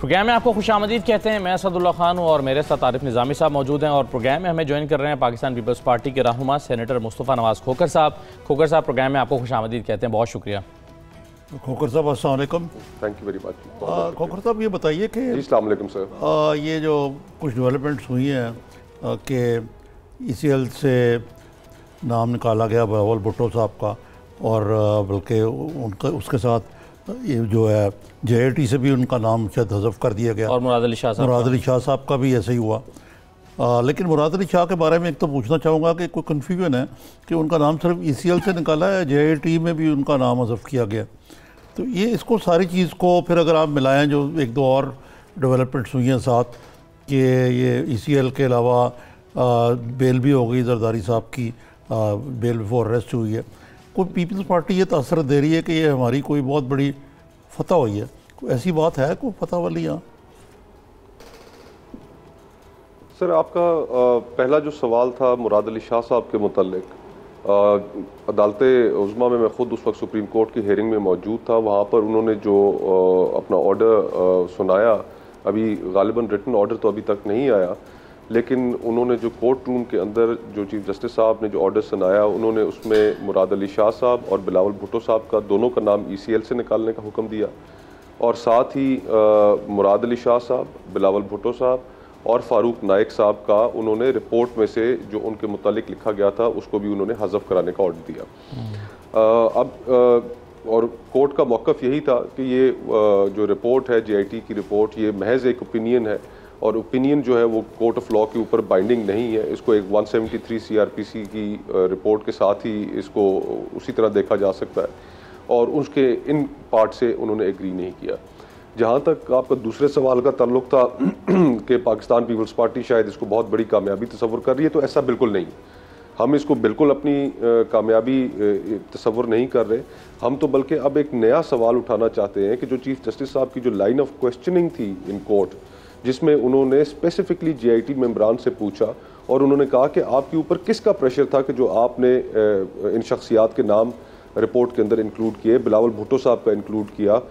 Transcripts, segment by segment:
Programme में आपको खुशामदीद कहते हैं। मैं असदुल्ला खान हूँ और मेरे साथ आरिफ निज़ामी साहब मौजूद हैं और प्रोग्राम में हमें ज्वाइन कर रहे हैं पाकिस्तान पीपल्स पार्टी के रहनुमा सेनेटर मुस्तफ़ा नवाज़ खोखर साहब। खोखर साहब, प्रोग्राम में आपको खुशामदीद कहते हैं, बहुत शुक्रिया। खोखर साहब अस्सलाम वालेकुम। Thank you very much. Khokhar साहब, ये बताइए कि अस्सलाम वालेकुम सर, ये जो कुछ डेवलपमेंट्स हुई हैं कि ECL से नाम निकाला गया बिलावल भुट्टो साहब का, और बल्कि उनका उसके साथ ये जो है JIT से भी उनका नाम शायद हज़फ कर दिया गया, और मुराद अली शाह साहब का भी ऐसे ही हुआ। लेकिन मुराद अली शाह के बारे में एक तो पूछना चाहूँगा कि कोई कन्फ्यूजन है कि उनका नाम सिर्फ ECL से निकाला है, JIT में भी उनका नाम हज़फ किया गया। तो ये इसको सारी चीज़ को फिर अगर आप मिलाएं, जो एक दो और डेवलपमेंट्स हुई हैं साथ, कि ये ECL के अलावा बेल भी हो गई जरदारी साहब की, बेल बिफोर अरेस्ट हुई है, कोई पीपल्स पार्टी ये तासर दे रही है कि ये हमारी कोई बहुत बड़ी फतह हुई है? कोई ऐसी बात है कोई फतह वाली यहाँ? सर आपका पहला जो सवाल था मुराद अली शाह साहब के मुतल्लिक, अदालत-ए-उज़्मा में मैं ख़ुद उस वक्त सुप्रीम कोर्ट की हेयरिंग में मौजूद था। वहाँ पर उन्होंने जो अपना ऑर्डर सुनाया, अभी गालिबन रिटन ऑर्डर तो अभी तक नहीं आया, लेकिन उन्होंने जो कोर्ट रूम के अंदर जो चीफ जस्टिस साहब ने जो ऑर्डर सुनाया, उन्होंने उसमें मुराद अली शाह साहब और बिलावल भुट्टो साहब का दोनों का नाम ECL से निकालने का हुक्म दिया, और साथ ही मुराद अली शाह साहब, बिलावल भुट्टो साहब और फारूक नाइक साहब का उन्होंने रिपोर्ट में से जो उनके मुतालिक लिखा गया था उसको भी उन्होंने हज़फ कराने का ऑर्डर दिया। और कोर्ट का मौक़िफ़ यही था कि ये जो रिपोर्ट है JIT की रिपोर्ट, ये महज एक ओपिनियन है, और ओपिनियन जो है वो कोर्ट ऑफ लॉ के ऊपर बाइंडिंग नहीं है। इसको एक 173 CRPC की रिपोर्ट के साथ ही इसको उसी तरह देखा जा सकता है, और उसके इन पार्ट से उन्होंने एग्री नहीं किया। जहाँ तक आपका दूसरे सवाल का ताल्लुक था कि पाकिस्तान पीपल्स पार्टी शायद इसको बहुत बड़ी कामयाबी तस्वुर कर रही है, तो ऐसा बिल्कुल नहीं। हम इसको बिल्कुल अपनी कामयाबी तस्वुर नहीं कर रहे। हम तो बल्कि अब एक नया सवाल उठाना चाहते हैं कि जो चीफ जस्टिस साहब की जो लाइन ऑफ क्वेश्चनिंग थी इन कोर्ट, जिसमें उन्होंने स्पेसिफिकली JIT मेम्बरान से पूछा और उन्होंने कहा कि आपके ऊपर किसका प्रेशर था कि जो आपने इन शख्सियात के नाम रिपोर्ट के अंदर इंक्लूड किए, बिलावल भुट्टो साहब का इंक्लूड किया,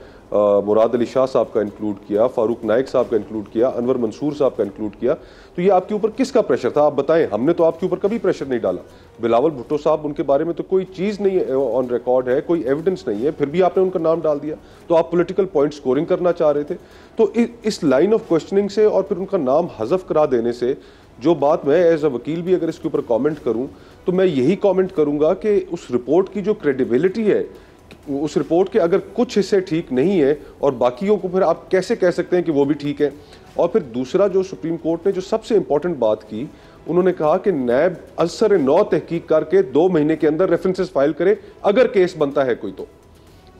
मुराद अली शाह साहब का इंक्लूड किया, फारूक नाइक साहब का इंक्लूड किया, अनवर मंसूर साहब का इंक्लूड किया, तो ये आपके ऊपर किसका प्रेशर था? आप बताएं। हमने तो आपके ऊपर कभी प्रेशर नहीं डाला। बिलावल भुट्टो साहब, उनके बारे में तो कोई चीज़ नहीं है ऑन रिकॉर्ड है, कोई एविडेंस नहीं है, फिर भी आपने उनका नाम डाल दिया। तो आप पॉलिटिकल पॉइंट स्कोरिंग करना चाह रहे थे। तो इस लाइन ऑफ क्वेश्चनिंग से और फिर उनका नाम हज़फ करा देने से, जो बात मैं एज अ वकील भी अगर इसके ऊपर कॉमेंट करूँ तो मैं यही कॉमेंट करूँगा कि उस रिपोर्ट की जो क्रेडिबिलिटी है, उस रिपोर्ट के अगर कुछ हिस्से ठीक नहीं है और बाकियों को फिर आप कैसे कह सकते हैं कि वो भी ठीक है? और फिर दूसरा जो सुप्रीम कोर्ट ने जो सबसे इंपॉर्टेंट बात की, उन्होंने कहा कि नैब असर नौ तहकीक करके 2 महीने के अंदर रेफरेंसेस फाइल करे अगर केस बनता है कोई।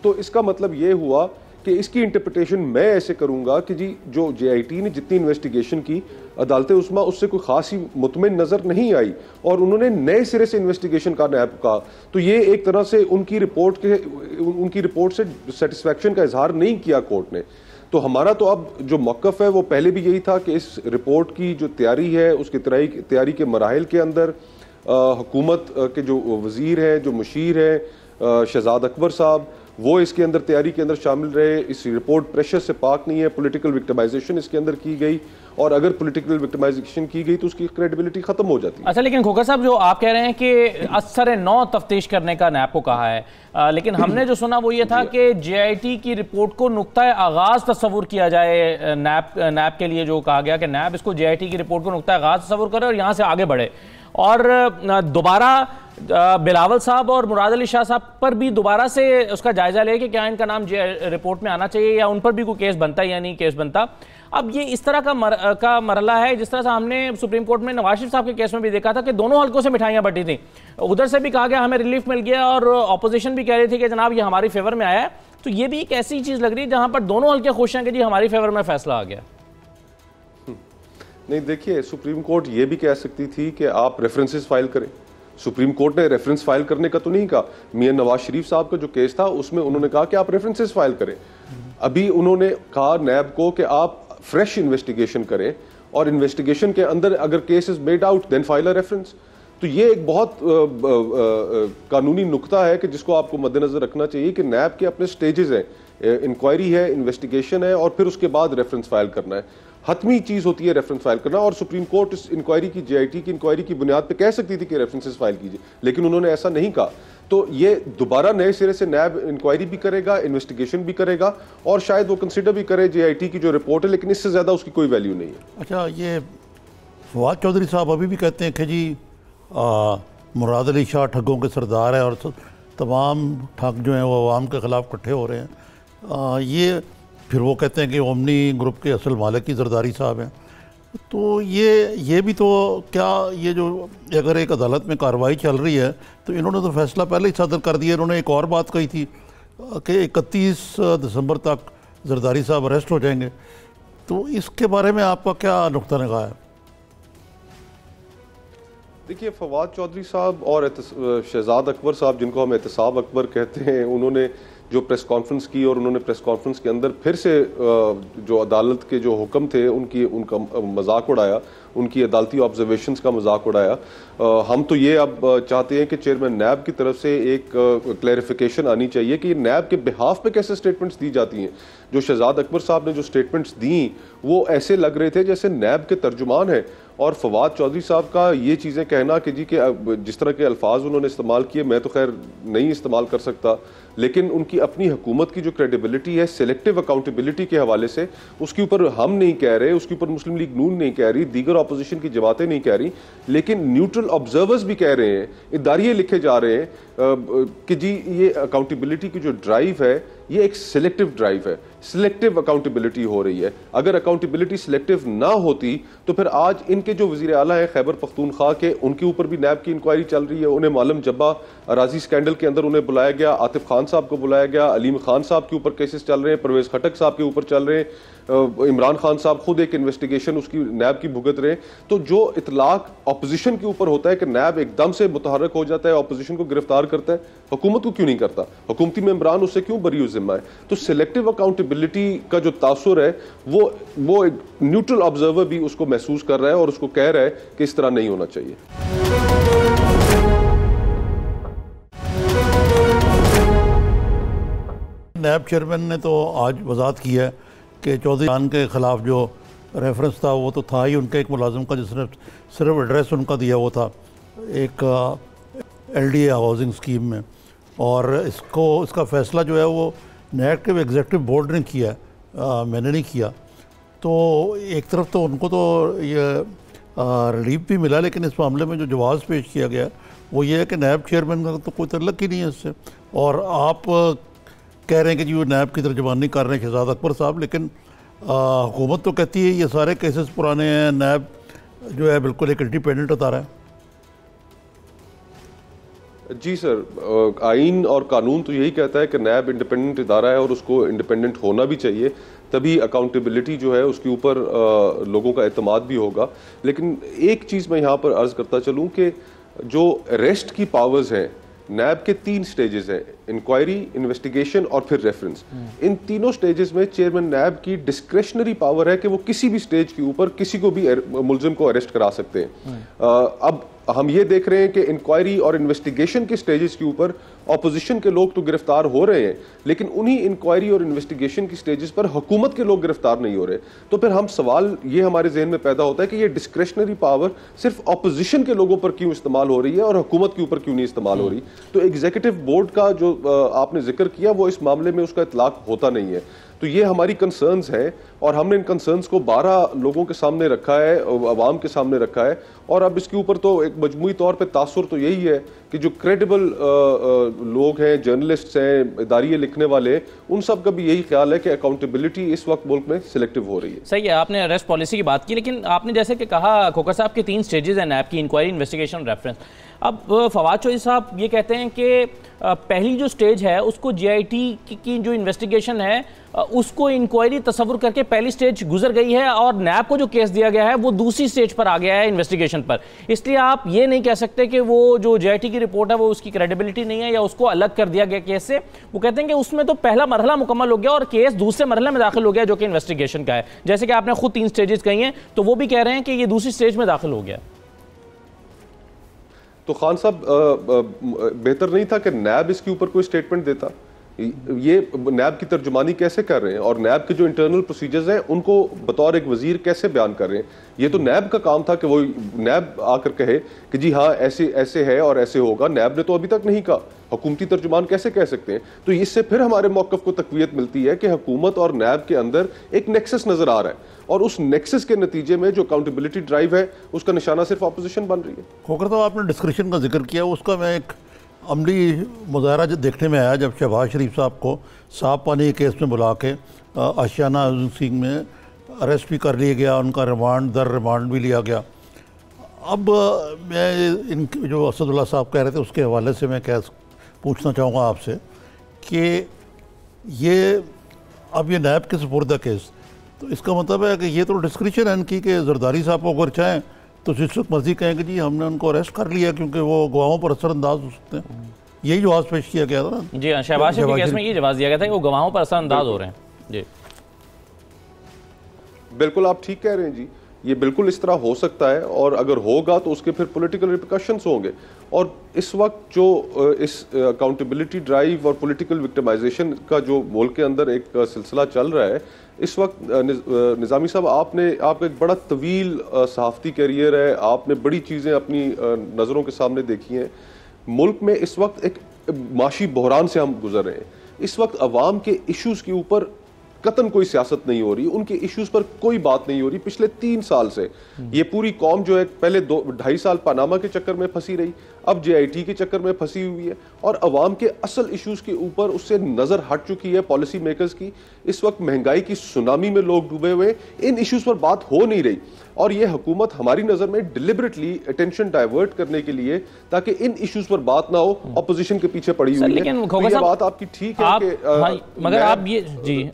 तो इसका मतलब ये हुआ कि इसकी इंटरप्रिटेशन मैं ऐसे करूंगा कि जी जो JIT ने जितनी इन्वेस्टिगेशन की, अदालत-ए-उज़्मा उससे कोई खास ही मुतमिन नज़र नहीं आई और उन्होंने नए सिरे से इन्वेस्टिगेशन का नैब का, तो ये एक तरह से उनकी रिपोर्ट से सेटिस्फैक्शन का इजहार नहीं किया कोर्ट ने। तो हमारा तो अब जो मौक़िफ़ है वो पहले भी यही था कि इस रिपोर्ट की जो तैयारी है, उसकी तैयारी के मराहिल के अंदर हुकूमत के जो वज़ीर हैं, जो मुशीर हैं, शहजाद अकबर साहब, वो इसके अंदर तैयारी के अंदर शामिल रहे। इस रिपोर्ट प्रेशर से पाक नहीं है, पॉलिटिकल विक्टिमाइजेशन इसके अंदर की गई, और अगर पॉलिटिकल विक्टिमाइजेशन की गई तो उसकी क्रेडिबिलिटी खत्म हो जाती है। अच्छा, लेकिन खोखर साहब, जो आप कह रहे हैं कि असर नौ तफ्तीश करने का नैब को कहा है, लेकिन हमने जो सुना वो ये था कि JIT की रिपोर्ट को नुक्ता आगाज तस्वुर किया जाए। नैब के लिए जो कहा गया कि नैब इसको JIT की रिपोर्ट को नुक्ता आगाज तस्वुर करे और यहाँ से आगे बढ़े, और दोबारा बिलावल साहब और मुराद अली शाह साहब पर भी दोबारा से उसका जायजा ले कि क्या इनका नाम रिपोर्ट में आना चाहिए या उन पर भी कोई केस बनता है या नहीं केस बनता। अब ये इस तरह का मरला है जिस तरह से हमने सुप्रीम कोर्ट में नवाज शरीफ साहब के केस में भी देखा था कि दोनों हल्कों से मिठाइयां बटी थी। उधर से भी कहा गया हमें रिलीफ मिल गया और ऑपोजिशन भी कह रही थी कि जनाब ये हमारी फेवर में आया है। तो ये भी एक ऐसी चीज लग रही है जहां पर दोनों हल्के खुश हैं कि जी हमारी फेवर में फैसला आ गया। नहीं, देखिए, सुप्रीम कोर्ट ये भी कह सकती थी कि आप रेफरेंसेस फाइल करें। सुप्रीम कोर्ट ने रेफरेंस फाइल करने का तो नहीं कहा। मियां नवाज शरीफ साहब का जो केस था उसमें उन्होंने कहा कि आप रेफरेंसेस फाइल करें। अभी उन्होंने कहा नैब को कि आप फ्रेश इन्वेस्टिगेशन करें और इन्वेस्टिगेशन के अंदर अगर case is made out then file a reference. तो ये एक बहुत कानूनी नुक्ता है कि जिसको आपको मद्देनजर रखना चाहिए कि नैब के अपने स्टेजेस हैं इंक्वायरी है, इन्वेस्टिगेशन है और फिर उसके बाद रेफरेंस फाइल करना है। हतमी चीज होती है रेफरेंस फाइल करना, और सुप्रीम कोर्ट इस इंक्वायरी की, जेआईटी की इंक्वायरी की बुनियाद पे कह सकती थी कि रेफरेंसेस फाइल कीजिए, लेकिन उन्होंने ऐसा नहीं कहा। तो ये दोबारा नए सिरे से नैब इंक्वायरी भी करेगा, इन्वेस्टिगेशन भी करेगा और शायद वो कंसिडर भी करे जेआईटी की जो रिपोर्ट है, लेकिन इससे ज्यादा उसकी कोई वैल्यू नहीं है। अच्छा, ये फवाद चौधरी साहब अभी भी कहते हैं कि जी मुराद अली शाह ठगों के सरदार है और तमाम ठग जो हैं वो अवाम के ख़िलाफ़ इकट्ठे हो रहे हैं। ये फिर वो कहते हैं कि ओमनी ग्रुप के असल मालिक की जरदारी साहब हैं। तो ये भी तो क्या, ये जो अगर एक अदालत में कार्रवाई चल रही है तो इन्होंने तो फैसला पहले ही सदर कर दिया। इन्होंने एक और बात कही थी कि 31 दिसंबर तक जरदारी साहब अरेस्ट हो जाएंगे। तो इसके बारे में आपका क्या नुक्ता निगाह है? देखिए, फवाद चौधरी साहब और शहजाद अकबर साहब, जिनको हम एहतसाब अकबर कहते हैं, उन्होंने जो प्रेस कॉन्फ्रेंस की और उन्होंने प्रेस कॉन्फ्रेंस के अंदर फिर से जो अदालत के जो हुक्म थे उनका मजाक उड़ाया, उनकी अदालती ऑब्जर्वेशंस का मजाक उड़ाया। हम तो ये अब चाहते हैं कि चेयरमैन नैब की तरफ से एक क्लैरिफिकेशन आनी चाहिए कि नैब के बिहाफ पे कैसे स्टेटमेंट्स दी जाती हैं। जो शहजाद अकबर साहब ने जो स्टेटमेंट्स दी वो ऐसे लग रहे थे जैसे नैब के तर्जुमान है, और फवाद चौधरी साहब का ये चीज़ें कहना कि जी के जिस तरह के अल्फाज उन्होंने इस्तेमाल किए, मैं तो खैर नहीं इस्तेमाल कर सकता, लेकिन उनकी अपनी हुकूमत की जो क्रेडिबिलिटी है सिलेक्टिव अकाउंटेबिलिटी के हवाले से, उसके ऊपर हम नहीं कह रहे, उसके ऊपर मुस्लिम लीग नून नहीं कह रही, दीगर अपोजिशन की जमातें नहीं कह रही, लेकिन न्यूट्रल ऑब्जर्वर्स भी कह रहे हैं, इदारिये लिखे जा रहे हैं कि जी ये अकाउंटेबिलिटी की जो ड्राइव है ये एक सिलेक्टिव ड्राइव है, सिलेक्टिव अकाउंटेबिलिटी हो रही है। अगर अकाउंटेबिलिटी सिलेक्टिव ना होती तो फिर आज इनके जो वजीर आला है खैबर पख्तूनख्वा के, उनके ऊपर भी नैब की इंक्वायरी चल रही है। उन्हें मालम जब्बा अराजी स्कैंडल के अंदर उन्हें बुलाया गया, आतिफ खान साहब को बुलाया गया, अलीम खान साहब के ऊपर केसेस चल रहे हैं, परवेज खटक साहब के ऊपर चल रहे हैं, इमरान खान साहब खुद एक इन्वेस्टिगेशन उसकी नैब की भुगत रहे। तो जो इतलाक अपोजिशन के ऊपर होता है कि नैब एकदम से मुतहरक हो जाता है, अपोजिशन को गिरफ्तार करता है, हुकूमत को क्यों नहीं करता? हुकूमती मेंबरान उससे क्यों बरी जिम्मा है? तो सिलेक्टिव अकाउंटेबिलिटी का जो तासुर है वो एक न्यूट्रल ऑब्जर्वर भी उसको महसूस कर रहा है और उसको कह रहा है कि इस तरह नहीं होना चाहिए। नैब चेयरमैन ने तो आज वजाहत की है कि चौधरी खान के ख़िलाफ़ जो रेफरेंस था वो तो था ही उनके एक मुलाजिम का, जिसने सिर्फ एड्रेस उनका दिया वो था एक LDA हाउसिंग स्कीम में, और इसका फ़ैसला जो है वो नैब के एग्जीक्यूटिव बोर्ड ने किया, मैंने नहीं किया। तो एक तरफ तो उनको तो ये रिलीफ भी मिला, लेकिन इस मामले में जो जवाब पेश किया गया वो ये है कि नैब चेयरमैन का तो कोई तल्लुक ही नहीं है इससे। और आप कह रहे हैं कि जी वो नैब की तर्जुमानी कर रहे हैं शहजाद अकबर साहब, लेकिन हुकूमत तो कहती है ये सारे केसेस पुराने हैं, नैब जो है बिल्कुल एक इंडिपेंडेंट अदारा है। जी सर, आइन और कानून तो यही कहता है कि नैब इंडिपेंडेंट इदारा है और उसको इंडिपेंडेंट होना भी चाहिए, तभी अकाउंटेबिलिटी जो है उसके ऊपर लोगों का एतमाद भी होगा। लेकिन एक चीज़ मैं यहाँ पर अर्ज़ करता चलूँ कि जो अरेस्ट की पावर्स हैं नैब के 3 स्टेजेस हैं, इंक्वायरी, इन्वेस्टिगेशन और फिर रेफरेंस। इन तीनों स्टेजेस में चेयरमैन नैब की डिस्क्रेशनरी पावर है कि वो किसी भी स्टेज के ऊपर किसी को भी मुलजिम को अरेस्ट करा सकते हैं। अब हम ये देख रहे हैं कि इंक्वायरी और इन्वेस्टिगेशन के स्टेजेस के ऊपर ऑपोजिशन के लोग तो गिरफ्तार हो रहे हैं, लेकिन उन्हीं इंक्वायरी और इन्वेस्टिगेशन की स्टेजेस पर हुकूमत के लोग गिरफ्तार नहीं हो रहे। तो फिर हम सवाल ये हमारे जहन में पैदा होता है कि ये डिस्क्रेशनरी पावर सिर्फ ऑपोजिशन के लोगों पर क्यों इस्तेमाल हो रही है और हुकूमत के ऊपर क्यों नहीं इस्तेमाल हो रही? तो एग्जीक्यूटिव बोर्ड का जो आपने जिक्र किया वो इस मामले में उसका इतलाक होता नहीं है। तो ये हमारी कंसर्न्स हैं और हमने इन कंसर्न्स को 12 लोगों के सामने रखा है, अवाम के सामने रखा है। और अब इसके ऊपर तो एक मजमूई तौर पे तासुर तो यही है कि जो क्रेडिबल लोग हैं, जर्नलिस्ट्स हैं, इदारिये लिखने वाले, उन सब का भी यही ख्याल है कि अकाउंटेबिलिटी इस वक्त मुल्क में सिलेक्टिव हो रही है। सही है, आपने अरेस्ट पॉलिसी की बात की, लेकिन आपने जैसे कि कहा खोखर साहब के 3 स्टेजेस हैं नैब की, इंक्वायरी, इन्वेस्टिगेशन, रेफरेंस। अब फवाद चौधरी साहब ये कहते हैं कि पहली जो स्टेज है उसको GIT की जो इन्वेस्टिगेशन है उसको इंक्वायरी तस्वुर करके पहली स्टेज गुजर गई है और नैब को जो केस दिया गया है वो दूसरी स्टेज पर आ गया है इन्वेस्टिगेशन पर। इसलिए आप ये नहीं कह सकते कि वो जो GIT की रिपोर्ट है वो उसकी क्रेडिबिलिटी नहीं है या उसको अलग कर दिया गया केस से। वो कहते हैं कि उसमें तो पहला मरहला मुकम्मल हो गया और केस दूसरे मरहले में दाखिल हो गया जो कि इन्वेस्टिगेशन का है। जैसे कि आपने खुद 3 स्टेजेस कही हैं, तो वो भी कह रहे हैं कि ये दूसरी स्टेज में दाखिल हो गया। तो खान साहब बेहतर नहीं था कि नैब इसके ऊपर कोई स्टेटमेंट देता? ये नैब की तर्जुमानी कैसे कर रहे हैं और नैब के जो इंटरनल प्रोसीजर्स हैं उनको बतौर एक वजीर कैसे बयान कर रहे हैं? ये तो नैब का काम था कि वो नैब आकर कहे कि जी हाँ ऐसे ऐसे है और ऐसे होगा। नैब ने तो अभी तक नहीं कहा, हुकूमती तर्जुमान कैसे कह सकते हैं? तो इससे फिर हमारे मौक़िफ़ को तक़वियत मिलती है कि हुकूमत और नैब के अंदर एक नेक्सस नजर आ रहा है और उस नेक्सस के नतीजे में जो अकाउंटेबिलिटी ड्राइव है उसका निशाना सिर्फ अपोजिशन बन रही है। खोखर साहब, आपने डिस्क्रिप्शन का जिक्र किया, उसका मैं एक अमली मुजाहरा जो देखने में आया जब शहबाज शरीफ साहब को साफ पानी के केस में बुला के आशियाना सिंह में अरेस्ट भी कर लिया गया, उनका रिमांड दर रिमांड भी लिया गया। अब मैं इन जो असदुल्ला साहब कह रहे थे उसके हवाले से मैं क्या पूछना चाहूँगा आपसे कि ये अब ये नैब के सुपुर्द केस, तो इसका मतलब है कि ये तो डिस्क्रिप्शन है इनकी कि जरदारी साहब को अगर चाहें तो जिस वक्त मर्जी कहें कि जी हमने उनको अरेस्ट कर लिया क्योंकि वो गवाहों पर असरअंदाज हो सकते हैं। यही जवाब पेश किया गया था ना? जी हाँ, शहबाज शरीफ के केस में ये जवाब दिया गया था कि वो गवाहों पर असरअंदाज हो रहे हैं। जी बिल्कुल, आप ठीक कह रहे हैं जी, ये बिल्कुल इस तरह हो सकता है और अगर होगा तो उसके फिर पॉलिटिकल रिपरकशंस होंगे। और इस वक्त जो इस अकाउंटेबिलिटी ड्राइव और पॉलिटिकल विक्टिमाइजेशन का जो मुल्क के अंदर एक सिलसिला चल रहा है, इस वक्त निज़ामी साहब आपका एक बड़ा तवील सहाफ़ती कैरियर है, आपने बड़ी चीज़ें अपनी नज़रों के सामने देखी हैं। मुल्क में इस वक्त एक माशी बहरान से हम गुजर रहे हैं। इस वक्त अवाम के इश्यूज़ के ऊपर कतन कोई सियासत नहीं हो रही, उनके इश्यूज पर कोई बात नहीं हो रही। पिछले 3 साल से ये पूरी कौम जो है पहले 2-2.5 साल पनामा के चक्कर में फंसी रही, अब JIT के चक्कर में फंसी हुई है और अवाम के असल इश्यूज के ऊपर उससे नजर हट चुकी है पॉलिसी मेकर्स की। इस वक्त महंगाई की सुनामी में लोग डूबे हुए, इन इश्यूज पर बात हो नहीं रही और ये हुकूमत हमारी नजर में डिलिबरेटली अटेंशन डाइवर्ट करने के लिए ताकि इन इश्यूज पर बात ना हो, ऑपोजिशन के पीछे पड़ी हुई है। लेकिन तो ये बात आपकी ठीक है कि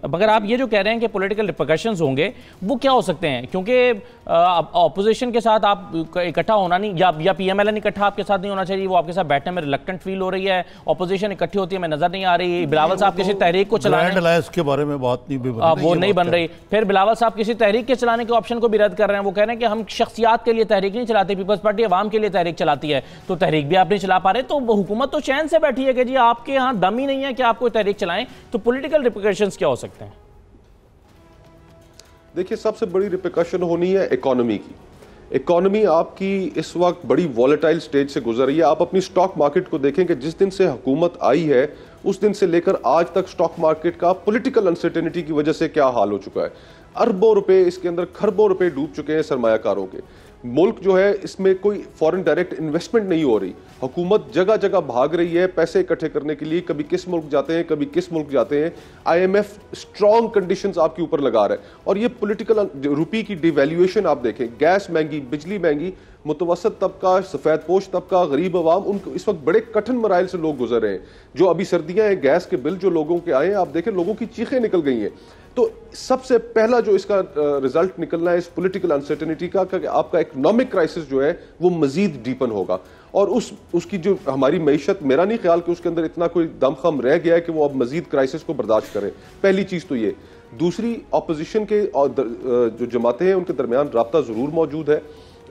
मगर आप ये जो कह रहे हैं कि पॉलिटिकल रिपरकशंस होंगे, वो क्या हो सकते हैं? क्योंकि ऑपोजिशन के साथ आप इकट्ठा होना नहीं, या PMLN इकट्ठा आपके साथ नहीं होना चाहिए, वो आपके साथ बैठने में रिलक्टेंट फील हो रही है, ऑपोजिशन इकट्ठी होती है मैं नजर नहीं आ रही। बिलावल साहब किसी तहरीक को चलाने के बारे में बात नहीं वो नहीं बन रही, फिर बिलावल साहब किसी तहरीक के चलाने के ऑप्शन को भी रद्द कर रहे हैं। वो कह रहे हैं कि हम शख्सियात के लिए तहरीक नहीं चलाते, पीपल्स पार्टी अवाम के लिए तहरीक चलाती है, तो तहरीक भी आप नहीं चला पा रहे। तो हुकूमत तो चैन से बैठी है कि जी आपके यहाँ दम ही नहीं है कि आप कोई तहरीक चलाएं, तो पॉलिटिकल रिपरकशंस क्या हो सकते हैं? देखिए, सबसे बड़ी रिपरकशन होनी है इकोनॉमी की। इकोनॉमी आपकी इस वक्त बड़ी वॉलेटाइल स्टेज से गुजर रही है। आप अपनी स्टॉक मार्केट को देखें कि जिस दिन से हुकूमत आई है उस दिन से लेकर आज तक स्टॉक मार्केट का पॉलिटिकल अनसर्टेनिटी की वजह से क्या हाल हो चुका है। अरबों रुपए इसके अंदर, खरबों रुपए डूब चुके हैं सरमायाकारों के। मुल्क जो है इसमें कोई फॉरेन डायरेक्ट इन्वेस्टमेंट नहीं हो रही। हुकूमत जगह जगह भाग रही है पैसे इकट्ठे करने के लिए, कभी किस मुल्क जाते हैं कभी किस मुल्क जाते हैं। IMF स्ट्रॉन्ग कंडीशंस आपके ऊपर लगा रहा है और ये पॉलिटिकल रुपये की डिवैल्यूएशन आप देखें, गैस महंगी, बिजली महंगी, मुतवसत तबका, सफ़ेद पोश तबका, गरीब अवाम, उनको इस वक्त बड़े कठिन मराइल से लोग गुजर रहे हैं। जो अभी सर्दियां हैं, गैस के बिल जो लोगों के आए हैं, आप देखें लोगों की चीखें निकल गई हैं। तो सबसे पहला जो इसका रिजल्ट निकलना है इस पॉलिटिकल अनसर्टेनिटी का कि आपका इकोनॉमिक क्राइसिस जो है वो मजीद डीपन होगा और उसकी जो हमारी मईशत, मेरा नहीं ख्याल कि उसके अंदर इतना कोई दमखम रह गया है कि वो अब मजीद क्राइसिस को बर्दाश्त करे। पहली चीज़ तो ये। दूसरी, अपोजिशन के जो जमातें हैं उनके दरमियान राब्ता ज़रूर मौजूद है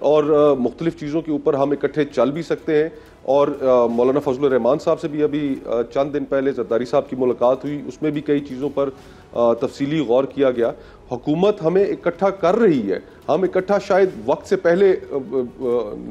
और मुख्तलिफ चीज़ों के ऊपर हम इकट्ठे चल भी सकते हैं और मौलाना फजलुर रहमान साहब से भी अभी चंद दिन पहले जरदारी साहब की मुलाकात हुई, उसमें भी कई चीज़ों पर तफसीली गौर किया गया। हुकूमत हमें इकट्ठा कर रही है, हम इकट्ठा शायद वक्त से पहले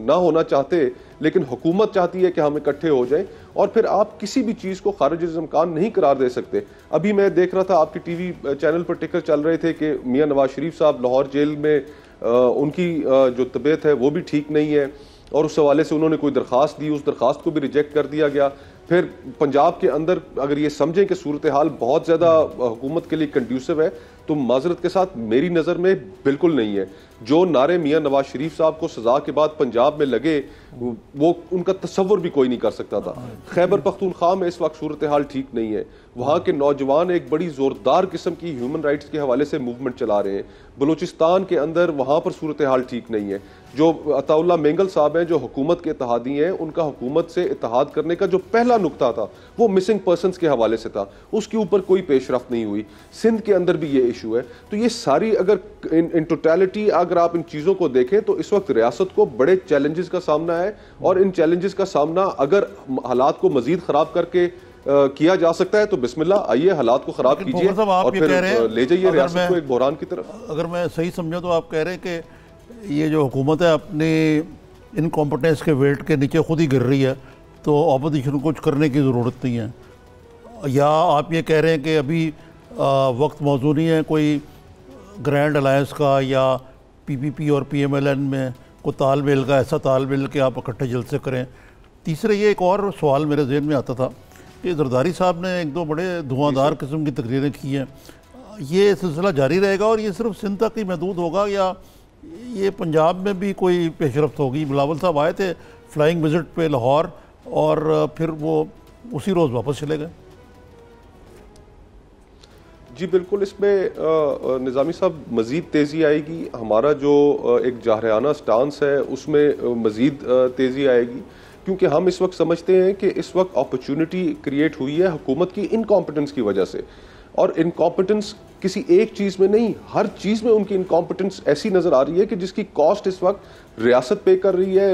ना होना चाहते, लेकिन हुकूमत चाहती है कि हम इकट्ठे हो जाएं और फिर आप किसी भी चीज़ को खारिज इम्कान नहीं करार दे सकते। अभी मैं देख रहा था आपकी TV चैनल पर टिकर चल रहे थे कि मियाँ नवाज शरीफ साहब लाहौर जेल में उनकी जो तबीयत है वो भी ठीक नहीं है और उस हवाले से उन्होंने कोई दरख्वास्त दी, उस दरख्वास्त को भी रिजेक्ट कर दिया गया। फिर पंजाब के अंदर अगर ये समझें कि सूरत हाल बहुत ज़्यादा हुकूमत के लिए कंड्यूसिव है तो माजरत के साथ मेरी नज़र में बिल्कुल नहीं है। जो नारे मियाँ नवाज शरीफ साहब को सजा के बाद पंजाब में लगे वो उनका तस्वुर भी कोई नहीं कर सकता था। खैबर पख्तूनख्वा में इस वक्त सूरत हाल ठीक नहीं है। वहाँ के नौजवान एक बड़ी ज़ोरदार किस्म की ह्यूमन राइट्स के हवाले से मूवमेंट चला रहे हैं। बलूचिस्तान के अंदर वहाँ पर सूरत हाल ठीक नहीं है। जो अताउल्ला मेंगल साहब हैं जो हुकूमत के इत्तेहादी हैं, उनका हुकूमत से इत्तेहाद करने का जो पहला नुक्ता था वो मिसिंग पर्सनस के हवाले से था, उसके ऊपर कोई पेशरफ्त नहीं हुई। सिंध के अंदर भी ये इशू है। तो ये सारी अगर इन टोटलिटी अगर आप इन चीज़ों को देखें तो इस वक्त रियासत को बड़े चैलेंजेस का सामना है और इन चैलेंजेस का सामना अगर हालात को मजीद ख़राब करके किया जा सकता है तो बिस्मिल्लाह, आइए हालात को खराब कीजिए और फिर ले जाइए रियासत को एक बहरान की तरफ। अगर मैं सही समझा तो आप कह रहे हैं कि ये जो हुकूमत है अपनी इनकॉम्पिटेंस के वेट के नीचे खुद ही गिर रही है, तो अपोजिशन को कुछ करने की ज़रूरत नहीं है, या आप ये कह रहे हैं कि अभी वक्त मौजूद नहीं है कोई ग्रैंड अलायंस का या पीपीपी और पीएमएलएन में कोई तालमेल का, ऐसा तालमेल कि आप इकट्ठे जलसे करें। तीसरे ये एक और सवाल मेरे जहन में आता था कि जरदारी साहब ने एक दो बड़े धुआंधार किस्म की तकरीरें की हैं, ये सिलसिला जारी रहेगा और ये सिर्फ सिंध तक ही महदूद होगा या ये पंजाब में भी कोई पेशरफ्त होगी? बिलावल साहब आए थे फ्लाइंग विजिट पे लाहौर और फिर वो उसी रोज़ वापस चले गए। जी बिल्कुल, इसमें निज़ामी साहब मज़ीद तेज़ी आएगी, हमारा जो एक जाहराना स्टांस है उसमें मज़ीद तेज़ी आएगी, क्योंकि हम इस वक्त समझते हैं कि इस वक्त अपॉर्चुनिटी क्रिएट हुई है हुकूमत की इनकॉम्पिटेंस की वजह से। और इनकॉम्पिटेंस किसी एक चीज़ में नहीं, हर चीज़ में उनकी इनकॉम्पिटेंस ऐसी नज़र आ रही है कि जिसकी कॉस्ट इस वक्त रियासत पे कर रही है,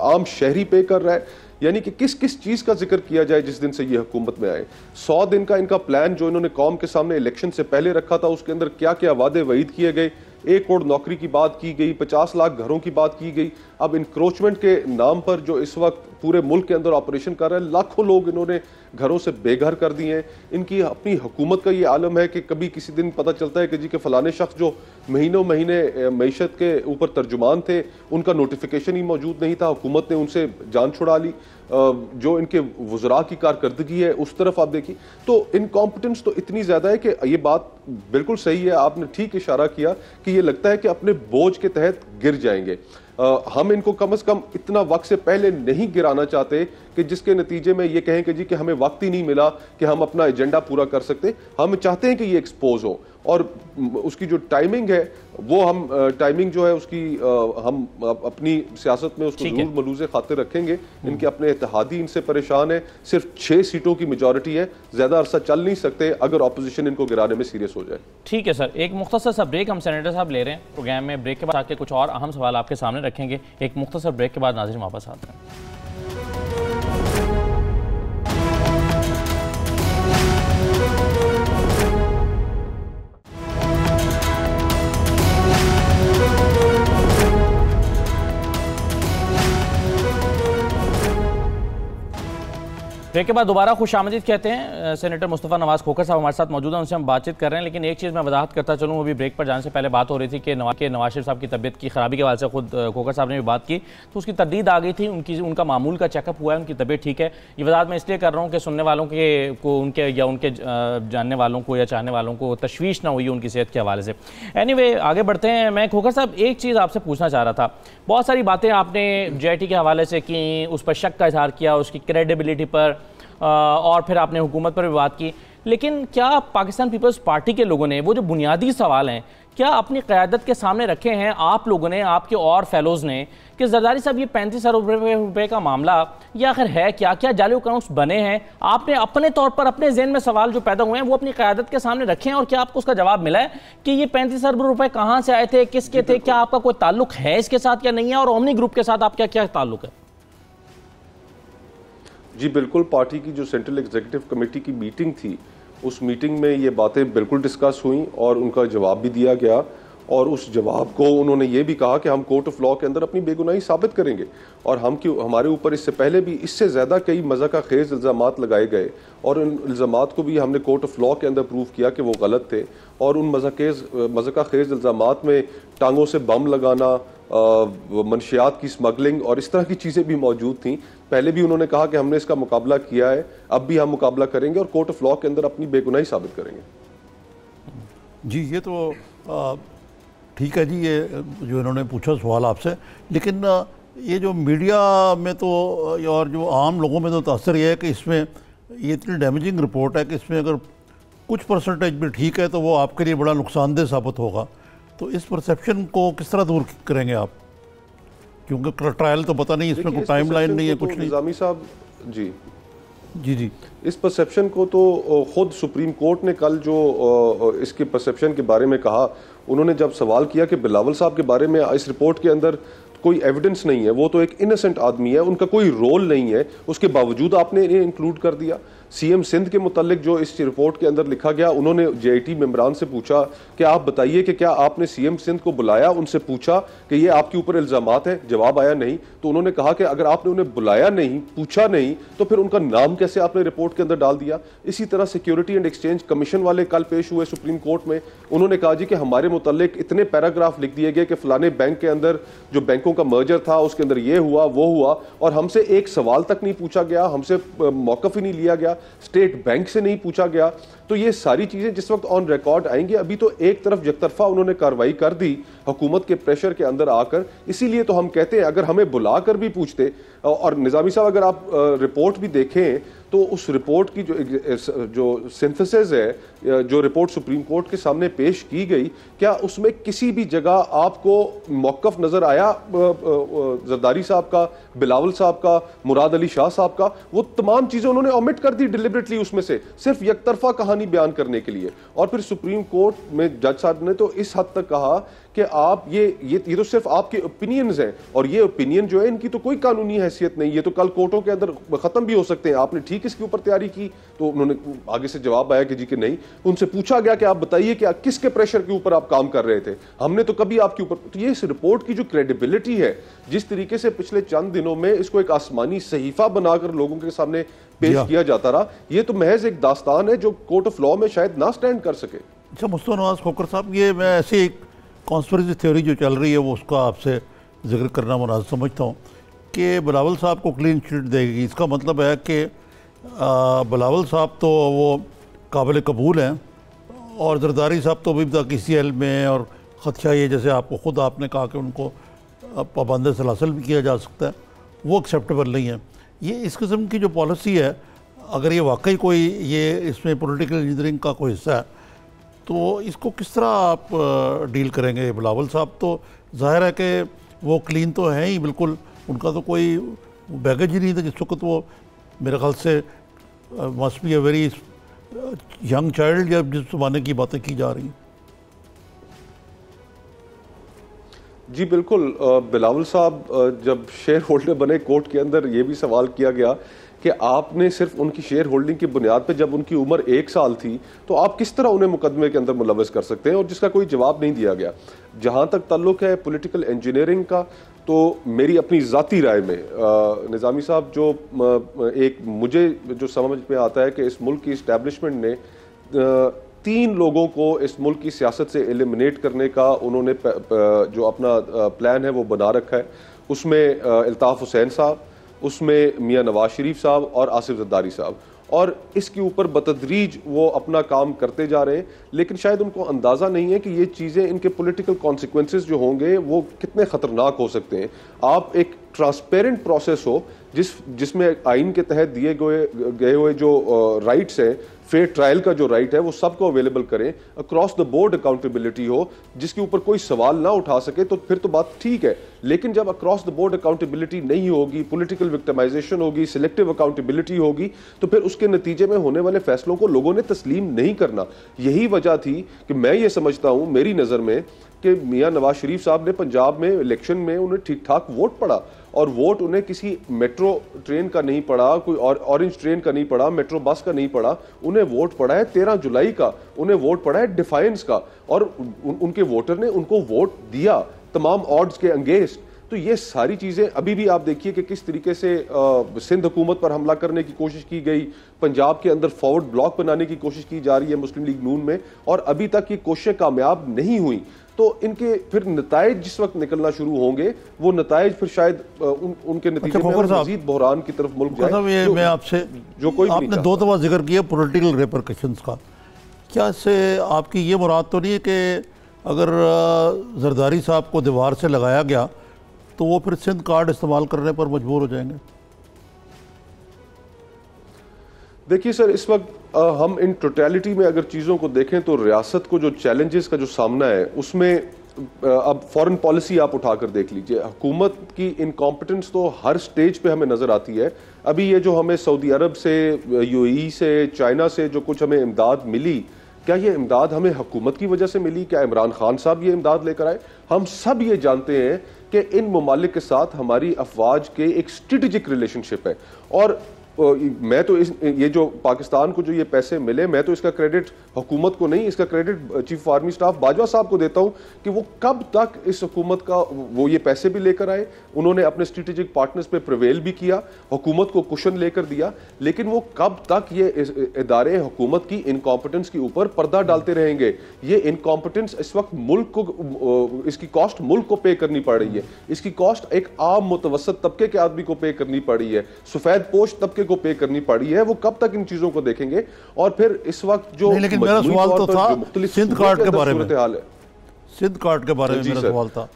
आम शहरी पे कर रहा है। यानी कि किस किस चीज़ का जिक्र किया जाए जिस दिन से ये हुकूमत में आए। 100 दिन का इनका प्लान जो इन्होंने कौम के सामने इलेक्शन से पहले रखा था, उसके अंदर क्या क्या वादे वईद किए गए। 1 करोड़ नौकरी की बात की गई, 50 लाख घरों की बात की गई। अब इंक्रोचमेंट के नाम पर जो इस वक्त पूरे मुल्क के अंदर ऑपरेशन कर रहे हैं, लाखों लोग इन्होंने घरों से बेघर कर दिए हैं। इनकी अपनी हुकूमत का ये आलम है कि कभी किसी दिन पता चलता है कि जी के फलाने शख्स जो महीनों महीने मईशत के ऊपर तर्जुमान थे, उनका नोटिफिकेशन ही मौजूद नहीं था, हुकूमत ने उनसे जान छुड़ा ली। जो इनके वज़रा की कारकर्दगी है उस तरफ आप देखिए, तो इनकॉम्पिटेंस तो इतनी ज़्यादा है कि ये बात बिल्कुल सही है, आपने ठीक इशारा किया कि ये लगता है कि अपने बोझ के तहत गिर जाएंगे। हम इनको कम से कम इतना वक्त से पहले नहीं गिराना चाहते कि जिसके नतीजे में ये कहें कि जी कि हमें वक्त ही नहीं मिला कि हम अपना एजेंडा पूरा कर सकते। हम चाहते हैं कि ये एक्सपोज हो और उसकी जो टाइमिंग है वो हम टाइमिंग जो है उसकी हम अपनी सियासत में उसको जरूर मलूज़े खातिर रखेंगे। इनके अपने इत्तेहादी इनसे परेशान है, सिर्फ 6 सीटों की मेजॉरिटी है, ज़्यादा अरसा चल नहीं सकते अगर अपोजिशन इनको गिराने में सीरियस हो जाए। ठीक है सर, एक मुख्तसर सा ब्रेक हम सेनेटर साहब ले रहे हैं प्रोग्राम में। ब्रेक के बाद आके कुछ और अहम सवाल आपके सामने रखेंगे। एक मुख्तसर ब्रेक के बाद नाज़रीन वापस आते हैं। ब्रेक के बाद दोबारा खुशामदीद कहते हैं। सेनेटर मुस्तफ़ा नवाज़ खोखर साहब हमारे साथ मौजूद हैं, उनसे हम बातचीत कर रहे हैं। लेकिन एक चीज़ मैं वजाहत करता चलूँ, अभी ब्रेक पर जाने से पहले बात हो रही थी कि नवाज शरीफ साहब की तबीयत की ख़राबी के बाद से खुद खोखर साहब ने भी बात की तो उसकी तरदीद आ गई थी, उनका मामूल का चेकअप हुआ है, उनकी तबीयत ठीक है। ये वजाहत मैं इसलिए कर रहा हूँ कि सुनने वालों को उनके या उनके जानने वालों को या चाहने वालों को तशवीश ना हुई उनकी सेहत के हवाले से। एनीवे आगे बढ़ते हैं। मैं खोखर साहब एक चीज़ आपसे पूछना चाह रहा था, बहुत सारी बातें आपने JIT के हवाले से की, उस पर शक का इजहार किया, उसकी क्रेडिबिलिटी पर, और फिर आपने हुकूमत पर भी बात की। लेकिन क्या पाकिस्तान पीपल्स पार्टी के लोगों ने वो जो बुनियादी सवाल हैं क्या अपनी क़यादत के सामने रखे हैं, आप लोगों ने, आपके और फेलोज़ ने, कि जरदारी साहब ये 35 अरब रुपये का मामला ये आखिर है क्या? क्या जाली अकाउंट्स बने हैं? आपने अपने तौर पर अपने जहन में सवाल जो पैदा हुए हैं वो अपनी क़यादत के सामने रखे हैं और क्या आपको उसका जवाब मिला है कि ये 35 अरब रुपये कहाँ से आए थे, किसके थे, क्या आपका कोई ताल्लुक है इसके साथ या नहीं है, और ओमनी ग्रुप के साथ आपका क्या ताल्लुक है? जी बिल्कुल, पार्टी की जो सेंट्रल एग्जीक्यूटिव कमेटी की मीटिंग थी उस मीटिंग में ये बातें बिल्कुल डिस्कस हुई और उनका जवाब भी दिया गया। और उस जवाब को उन्होंने ये भी कहा कि हम कोर्ट ऑफ लॉ के अंदर अपनी बेगुनाही साबित करेंगे। और हमारे ऊपर इससे पहले भी इससे ज़्यादा कई मज़ाका खेज़ इल्ज़ामात लगाए गए और उन इल्ज़ामात को भी हमने कोर्ट ऑफ लॉ के अंदर प्रूव किया कि वो गलत थे। और उन मज़ाका खेज़ इल्ज़ामात में टांगों से बम लगाना, मनशियात की स्मगलिंग और इस तरह की चीज़ें भी मौजूद थीं। पहले भी उन्होंने कहा कि हमने इसका मुकाबला किया है, अब भी हम मुकाबला करेंगे और कोर्ट ऑफ लॉ के अंदर अपनी बेगुनाही साबित करेंगे। जी ये तो ठीक है जी, ये जो इन्होंने पूछा सवाल आपसे, लेकिन ये जो मीडिया में तो और जो आम लोगों में तो तासर ये है कि इसमें ये इतनी डैमेजिंग रिपोर्ट है कि इसमें अगर कुछ परसेंटेज भी ठीक है तो वो आपके लिए बड़ा नुकसानदेह साबित होगा। तो इस परसेप्शन को किस तरह दूर करेंगे आप, क्योंकि ट्रायल तो पता नहीं, इसमें कोई टाइम लाइन नहीं है, कुछ नहीं। निज़ामी साहब जी जी जी इस परसेप्शन को तो खुद सुप्रीम कोर्ट ने कल जो इसके परसेप्शन के बारे में कहा, उन्होंने जब सवाल किया कि बिलावल साहब के बारे में इस रिपोर्ट के अंदर कोई एविडेंस नहीं है, वो तो एक इनोसेंट आदमी है, उनका कोई रोल नहीं है, उसके बावजूद आपने इन्हें इंक्लूड कर दिया। सीएम सिंध के मुतालिक जो इस रिपोर्ट के अंदर लिखा गया, उन्होंने जेआईटी मेंबरान से पूछा कि आप बताइए कि क्या आपने सीएम सिंध को बुलाया, उनसे पूछा कि ये आपके ऊपर इल्जामात है? जवाब आया नहीं। तो उन्होंने कहा कि अगर आपने उन्हें बुलाया नहीं, पूछा नहीं, तो फिर उनका नाम कैसे आपने रिपोर्ट के अंदर डाल दिया? इसी तरह सिक्योरिटी एंड एक्सचेंज कमीशन वाले कल पेश हुए सुप्रीम कोर्ट में, उन्होंने कहा जी कि हमारे मुतालिक इतने पैराग्राफ लिख दिए गए कि फलाने बैंक के अंदर जो बैंकों का मर्जर था उसके अंदर ये हुआ वो हुआ, और हमसे एक सवाल तक नहीं पूछा गया, हमसे मौकफ ही नहीं लिया गया, स्टेट बैंक से नहीं पूछा गया। तो ये सारी चीजें जिस वक्त ऑन रिकॉर्ड आएंगी, अभी तो एक तरफ यकतरफा उन्होंने कार्रवाई कर दी हुकूमत के प्रेशर के अंदर आकर। इसीलिए तो हम कहते हैं अगर हमें बुलाकर भी पूछते, और निजामी साहब अगर आप रिपोर्ट भी देखें तो उस रिपोर्ट की जो सिंथेसिस है, जो रिपोर्ट सुप्रीम कोर्ट के सामने पेश की गई, क्या उसमें किसी भी जगह आपको मौकफ नजर आया जरदारी साहब का, बिलावल साहब का, मुराद अली शाह साहब का? वो तमाम चीजें उन्होंने ओमिट कर दी डिलिबरेटली उसमें से, सिर्फ यकतरफा कहानी बयान करने के लिए। और फिर सुप्रीम कोर्ट में जज साहब ने तो इस हद तक कहा कि आप ये तो सिर्फ आपके ओपिनियंस हैं, और ये ओपिनियन जो है इनकी तो कोई कानूनी हैसियत नहीं, ये तो कल कोर्टों के अंदर खत्म भी हो सकते हैं। आपने ठीक इसके ऊपर तैयारी की? तो उन्होंने आगे से जवाब आया कि जी कि नहीं। उनसे पूछा गया कि आप बताइए कि किसके प्रेशर के ऊपर आप काम कर रहे थे, हमने तो कभी आपके ऊपर। तो ये इस रिपोर्ट की जो क्रेडिबिलिटी है, जिस तरीके से पिछले चंद दिनों में इसको एक आसमानी सहीफा बनाकर लोगों के सामने पेश किया जाता रहा, ये तो महज एक दास्तान है जो कोर्ट ऑफ लॉ में शायद ना स्टैंड कर सके। अच्छा मुस्तफा नवाज खोखर साहब, ये मैं ऐसे एक कॉन्स्पिरेसी थ्योरी जो चल रही है वो उसका आपसे जिक्र करना मुनासिब समझता हूँ कि बिलावल साहब को क्लीन चिट देगी। इसका मतलब है कि बिलावल साहब तो वो काबिल कबूल हैं, और जरदारी साहब तो अभी तक ECL में, और ख़दशा ये जैसे आपने कहा कि उनको पाबंद सलासल भी किया जा सकता है, वो एक्सेप्टेबल नहीं है। ये इस किस्म की जो पॉलिसी है, अगर ये वाकई कोई ये इसमें पॉलिटिकल इंजीनियरिंग का कोई हिस्सा है, तो इसको किस तरह आप डील करेंगे? बिलावल साहब तो जाहिर है कि वो क्लीन तो हैं ही बिल्कुल, उनका तो कोई बैगेज ही नहीं था जिस वक्त वो, मेरे ख्याल से must be a very young child जब जिस ज़माने की बातें की जा रही हैं। जी बिल्कुल, बिलावल साहब जब शेयर होल्डर बने, कोर्ट के अंदर ये भी सवाल किया गया कि आपने सिर्फ उनकी शेयर होल्डिंग की बुनियाद पे, जब उनकी उम्र 1 साल थी, तो आप किस तरह उन्हें मुकदमे के अंदर मुलव्वस कर सकते हैं, और जिसका कोई जवाब नहीं दिया गया। जहां तक ताल्लुक है पॉलिटिकल इंजीनियरिंग का, तो मेरी अपनी ज़ाती राय में निज़ामी साहब जो एक मुझे जो समझ में आता है कि इस मुल्क की इस्टेब्लिशमेंट ने 3 लोगों को इस मुल्क की सियासत से एलिमिनेट करने का उन्होंने जो अपना प्लान है वो बना रखा है। उसमें अल्ताफ़ हुसैन साहब, उसमें मियां नवाज शरीफ साहब और आसिफ जरदारी साहब, और इसके ऊपर बतदरीज वो अपना काम करते जा रहे हैं। लेकिन शायद उनको अंदाज़ा नहीं है कि ये चीज़ें, इनके पॉलिटिकल कॉन्सिक्वेंसेस जो होंगे वो कितने ख़तरनाक हो सकते हैं। आप एक ट्रांसपेरेंट प्रोसेस हो जिसमें आइन के तहत दिए गए हुए जो राइट्स हैं, फेयर ट्रायल का जो राइट है वो सबको अवेलेबल करें, अक्रॉस द बोर्ड अकाउंटेबिलिटी हो, जिसके ऊपर कोई सवाल ना उठा सके, तो फिर तो बात ठीक है। लेकिन जब अक्रॉस द बोर्ड अकाउंटेबिलिटी नहीं होगी, पॉलिटिकल विक्टिमाइजेशन होगी, सिलेक्टिव अकाउंटेबिलिटी होगी, तो फिर उसके नतीजे में होने वाले फैसलों को लोगों ने तस्लीम नहीं करना। यही वजह थी कि मैं ये समझता हूं, मेरी नज़र में, कि मियां नवाज शरीफ साहब ने पंजाब में इलेक्शन में उन्हें ठीक ठाक वोट पड़ा, और वोट उन्हें किसी मेट्रो ट्रेन का नहीं पड़ा, कोई और ऑरेंज ट्रेन का नहीं पड़ा, मेट्रो बस का नहीं पड़ा, उन्हें वोट पड़ा है 13 जुलाई का, उन्हें वोट पड़ा है डिफाइंस का, और उनके वोटर ने उनको वोट दिया तमाम ऑड्स के अंगेंस्ट। तो ये सारी चीज़ें अभी भी आप देखिए कि किस तरीके से सिंध हुकूमत पर हमला करने की कोशिश की गई, पंजाब के अंदर फॉरवर्ड ब्लॉक बनाने की कोशिश की जा रही है मुस्लिम लीग नून में, और अभी तक ये कोशिशें कामयाब नहीं हुई। तो इनके फिर नताइज जिस वक्त निकलना शुरू होंगे, वो नताइज फिर शायद उनके नतीजे में मजीद बहरान की तरफ मुल्क जाए। मैं आपसे जो कोई आपने 2 दफा जिक्र किया पॉलिटिकल रेपरकशंस का, क्या इससे आपकी ये मुराद तो नहीं है कि अगर जरदारी साहब को दीवार से लगाया गया तो वो फिर सिंध कार्ड इस्तेमाल करने पर मजबूर हो जाएंगे? देखिए सर, इस वक्त हम इन टोटलिटी में अगर चीज़ों को देखें तो रियासत को जो चैलेंजेस का जो सामना है उसमें अब फॉरेन पॉलिसी आप उठाकर देख लीजिए, हुकूमत की इनकॉम्पिटेंस तो हर स्टेज पे हमें नज़र आती है। अभी ये जो हमें सऊदी अरब से, यूएई से, चाइना से जो कुछ हमें इमदाद मिली, क्या ये इमदाद हमें हुकूमत की वजह से मिली? क्या इमरान खान साहब ये इमदाद लेकर आए? हम सब ये जानते हैं कि इन ममालिक के साथ हमारी अफवाज के एक स्ट्रेटेजिक रिलेशनशिप है, और मैं तो ये जो पाकिस्तान को जो ये पैसे मिले, मैं तो इसका क्रेडिट हुकूमत को नहीं, इसका credit chief of army staff Bajwa साहब को देता हूं कि वो कब तक इस हुकूमत का वो ये पैसे भी लेकर आए, उन्होंने अपने स्ट्रेटेजिक पार्टनर्स पे प्रिवेल भी किया, हुकूमत को कुशन लेकर दिया, लेकिन वो कब तक ये इदारे हुकूमत की इनकॉम्पिटेंस के ऊपर पर्दा डालते रहेंगे। ये इनकॉम्पिटेंस इस वक्त मुल्क को, इसकी कॉस्ट मुल्क को पे करनी पड़ रही है, इसकी कॉस्ट एक आम मुतवसत तबके के आदमी को पे करनी पड़ी है, सफेद पोश तबके को पे करनी पड़ी है। वो कब तक इन चीजों को देखेंगे? और फिर इस वक्त जो लेकिन मेरा सवाल तो था सिंध कार्ड के बारे में, सिंध कार्ड के बारे में मेरा सवाल था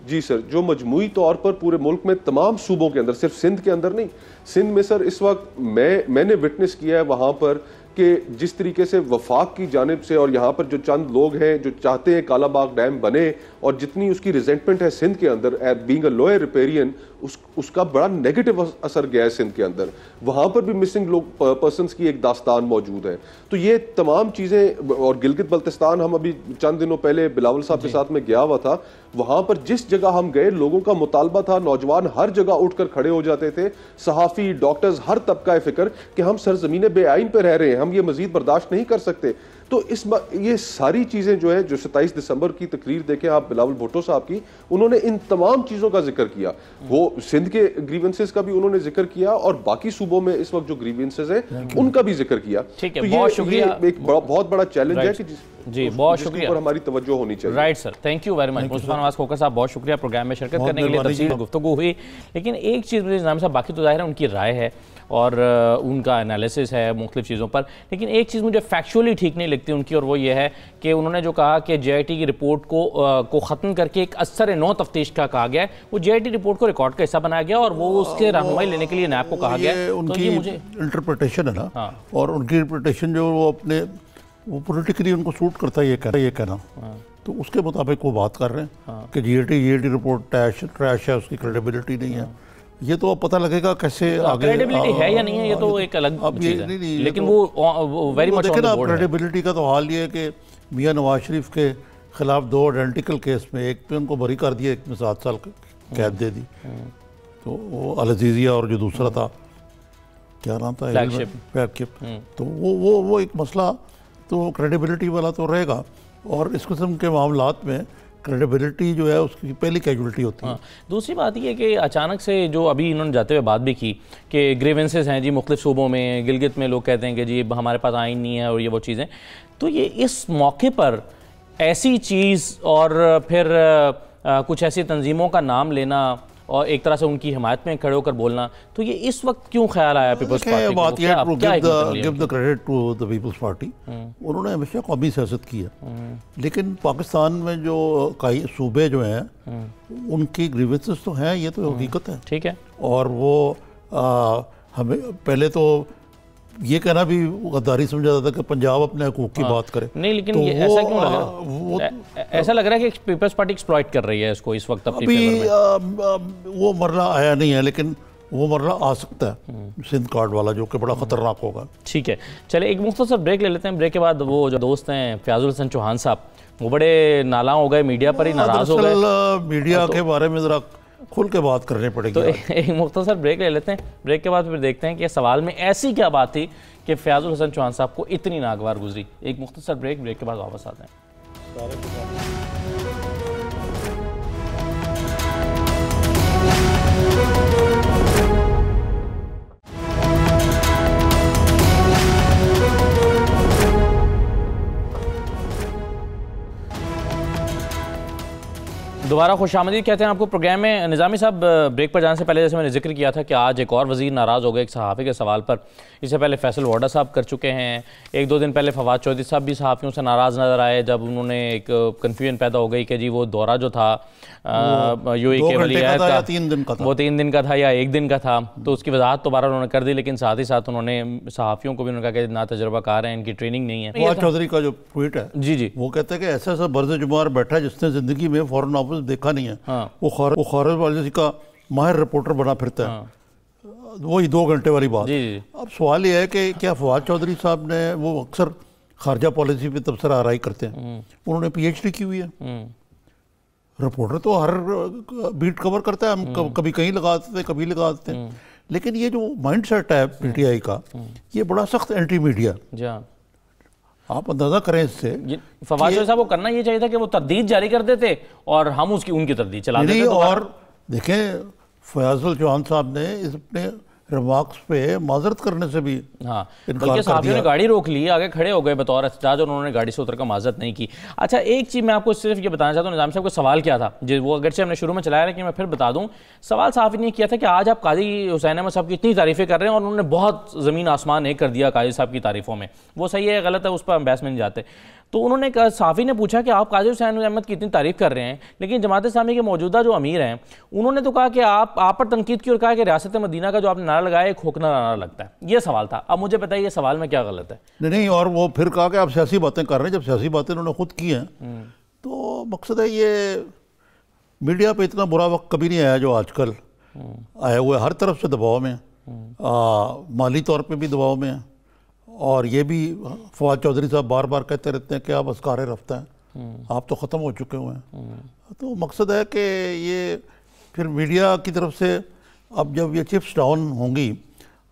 जी सर, जो मजमूई तौर पर पूरे मुल्क में तमाम सूबों के अंदर, सिर्फ सिंध के अंदर नहीं, सिंध में सर इस वक्त मैंने विटनेस किया है वहां पर कि जिस तरीके से वफाक की जानिब से और यहाँ पर जो चंद लोग हैं जो चाहते हैं कालाबाग डैम बने, और जितनी उसकी रिजेंटमेंट है सिंध के अंदर बीइंग अ लोअर रिपेरियन, उसका बड़ा नेगेटिव असर गया है सिंध के अंदर। वहां पर भी मिसिंग लोग पर्सन्स की एक दास्तान मौजूद है। तो ये तमाम चीजें, और गिलगित बल्तिस्तान हम अभी चंद दिनों पहले बिलावल साहब के साथ में गया हुआ था, वहां पर जिस जगह हम गए लोगों का मुतालबा था, नौजवान हर जगह उठकर खड़े हो जाते थे, सहाफी, डॉक्टर्स, हर तबका फिक्र कि हम सरजमीन बेआइन पे रह रहे हैं, हम ये मजीद बर्दाश्त नहीं कर सकते। तो ये सारी चीजें जो है, जो 27 दिसंबर की तकरीर देखें आप बिलावल भुट्टो साहब की, उन्होंने इन तमाम चीजों का जिक्र किया। वो सिंध के ग्रीवेंसेस का भी उन्होंने जिक्र किया और बाकी सूबों में इस वक्त जो ग्रीवेंसेस हैं उनका भी जिक्र किया। ठीक है, तो बहुत शुक्रिया। एक बहुत बड़ा चैलेंज है कि जी बहुत शुक्रिया, हमारी तवज्जो होनी चाहिए। Right sir, thank you very much. Mustafa Nawaz Khokhar साहब, बहुत शुक्रिया प्रोग्राम में शिरकत करने के लिए, तफसील गुफ्तगू हुई। लेकिन एक चीज़ मुझे निज़ामी साहब, बाकी तो जाहिर है उनकी राय है और उनका एनालिसिस है मुख्तलिफ चीज़ों पर, लेकिन एक चीज़ मुझे फैक्चुअली ठीक नहीं लगती उनकी, और वो ये है कि उन्होंने जो कहा कि JIT की रिपोर्ट को ख़त्म करके एक असर नौ तफ्तीश का कहा गया है। वो JIT रिपोर्ट को रिकॉर्ड का हिस्सा बनाया गया और वो उसके रहनुमाई लेने के लिए नैब को कहा गया। उनकी इंटरप्रिटेशन है ना, और उनकी इंटरप्रिटेशन जो वो पॉलिटिकली उनको सूट करता है ये कहना, तो उसके मुताबिक वो बात कर रहे हैं कि JIT रिपोर्ट ट्रैश है, उसकी क्रेडिबिलिटी नहीं है। ये तो अब पता लगेगा कैसे आगे क्रेडिबिलिटी है या नहीं है, ये तो एक अलग चीज़ है, लेकिन वो very much on the board है। क्रेडिबिलिटी का तो हाल ये है कि मियां नवाज शरीफ के खिलाफ 2 आइडेंटिकल केस में, एक पे उनको बरी कर दिया, एक में 7 साल कैद दे दी। तो वो अल-अज़ीज़िया और जो दूसरा था क्या नाम था, फ्लैगशिप, तो वो एक मसला तो क्रेडिबिलिटी वाला तो रहेगा। और इस किस्म के मामलात में क्रेडिबिलिटी जो है उसकी पहली कैजुअलिटी होती है। दूसरी बात ये कि अचानक से जो अभी इन्होंने जाते हुए बात भी की कि ग्रीवेंसेस हैं जी मुख्तलिफ सूबों में, गिलगित में लोग कहते हैं कि जी हमारे पास आइन नहीं है और ये वो चीज़ें, तो ये इस मौके पर ऐसी चीज़ और फिर कुछ ऐसी तंजीमों का नाम लेना और एक तरह से उनकी हिमायत में खड़े होकर बोलना, तो ये इस वक्त क्यों ख्याल आया पीपल्स पार्टी को? Give the credit to the Peoples Party, उन्होंने हमेशा कौमी सियासत की है, लेकिन पाकिस्तान में जो कई सूबे जो हैं उनकी ग्रीवेंसेस तो हैं, ये तो हकीकत है। ठीक है, और वो हमें पहले तो ये कहना भी गद्दारी समझा जाता कि पंजाब अपने हकूक की बात करे। नहीं, लेकिन तो ऐसा क्यों लग रहा है? ऐसा लग रहा है कि पीपल्स पार्टी एक्सप्लॉइट कर रही है इसको इस वक्त अपनी फेवर में। वो मरला आया नहीं है, लेकिन वो मरला आ सकता है सिंध कार्ड वाला, जो कि बड़ा खतरनाक होगा। ठीक है, चले एक मुख्तसर ब्रेक ले लेते हैं। ब्रेक के बाद वो जो दोस्त हैं फयाजुल हसन चौहान साहब, वो बड़े नाला हो गए, मीडिया पर ही नाराज हो गए। मीडिया के बारे में जरा खुल के बात करनी पड़ेगी। तो एक मुख्तसर ब्रेक ले लेते हैं। ब्रेक के बाद फिर देखते हैं कि सवाल में ऐसी क्या बात थी कि फयाजुल हसन चौहान साहब को इतनी नागवार गुजरी। एक मुख्तसर ब्रेक के बाद वापस आते हैं। दोबारा खुशामदीद कहते हैं आपको प्रोग्राम में। निज़ामी साहब, ब्रेक पर जाने से पहले जैसे मैंने जिक्र किया था कि आज एक और वज़ीर नाराज़ हो गए एक सहाफ़ी के सवाल पर। इससे पहले फैसल वाडा साहब कर चुके हैं, 1-2 दिन पहले फवाद चौधरी साहब भी सहाफ़ियों से नाराज़ नज़र आए जब उन्होंने एक कन्फ्यूजन पैदा हो गई कि जी वो दौरा जो था यूएई के वलीअहद का, वो 3 दिन का था या 1 दिन का था, तो उसकी वजाहत दोबारा उन्होंने कर दी, लेकिन साथ ही साथ उन्होंने सहाफ़ियों को भी उन्होंने कहा कि ना तजुर्बाकार हैं, इनकी ट्रेनिंग नहीं है। फवाद चौधरी का जो ट्वीट है, जी वो कहते हैं कि ऐसा ऐसा बर्ज़ जुमार बैठा है जिसने ज़िंदगी में फ़ॉरेन ऑफिस देखा नहीं है। वो खारिज वाले का माहिर रिपोर्टर बना फिरता है। वही 2 घंटे वाली बात। अब सवाल ये है कि क्या फवाद चौधरी साहब ने, वो अक्सर खारजा पॉलिसी पे तबसरा आराई करते हैं, उन्होंने PhD की हुई है। रिपोर्टर तो हर बीट कवर करता है, हम कभी कहीं लगा देते हैं, कभी लगा देते हैं, लेकिन ये जो माइंड सेट है पीटीआई का, ये बड़ा सख्त एंटी मीडिया। जी हाँ, आप अंदाजा करें इससे। फवाद चौधरी साहब को करना ये चाहिए था कि वो तरदीद जारी कर देते और हम उनकी तरदीद चला देते। और देखें, फयाजुल चौहान साहब ने इस अपने रिमार्क्स पे माजरत करने से भी हाँ, बल्कि साहबियों ने गाड़ी रोक ली, आगे खड़े हो गए बतौर एहतजाज और उन्होंने गाड़ी से उतरकर माजरत नहीं की। अच्छा, एक चीज़ मैं आपको सिर्फ ये बताना चाहता हूँ, निज़ाम साहब को सवाल क्या था जो वो अगरचे हमने शुरू में चलाया, लेकिन मैं फिर बता दूँ। सवाल साहब ने किया था कि आज आप काजी हुसैन अहमद साहब की इतनी तारीफ़ें कर रहे हैं और उन्होंने बहुत ज़मीन आसमान एक कर दिया काजी साहब की तारीफ़ों में। वो सही है गलत है, उस पर हम बहस में नहीं जाते। तो उन्होंने कहा, साफ़ी ने पूछा कि आप काजी हुसैन अहमद की इतनी तारीफ़ कर रहे हैं, लेकिन जमात इस्लामी के मौजूदा जो अमीर हैं उन्होंने तो कहा कि आप पर तनकीद की और कहा कि रियासत मदीना का जो आपने नारा लगाया एक खोखना नारा लगता है। ये सवाल था। अब मुझे बताइए ये सवाल में क्या गलत है? नहीं, और वो फिर कहा कि आप सियासी बातें कर रहे हैं, जब सियासी बातें उन्होंने खुद की हैं। तो मकसद है ये मीडिया पे इतना बुरा वक्त कभी नहीं आया जो आजकल आया हुआ है। हर तरफ से दबाव में, माली तौर पे भी दबाव में है, और ये भी फवाद चौधरी साहब बार बार कहते रहते हैं कि आप अस्कारे रफ्ता हैं, आप तो ख़त्म हो चुके हुए हैं। तो मकसद है कि ये फिर मीडिया की तरफ से अब जब ये चिप्स डाउन होंगी,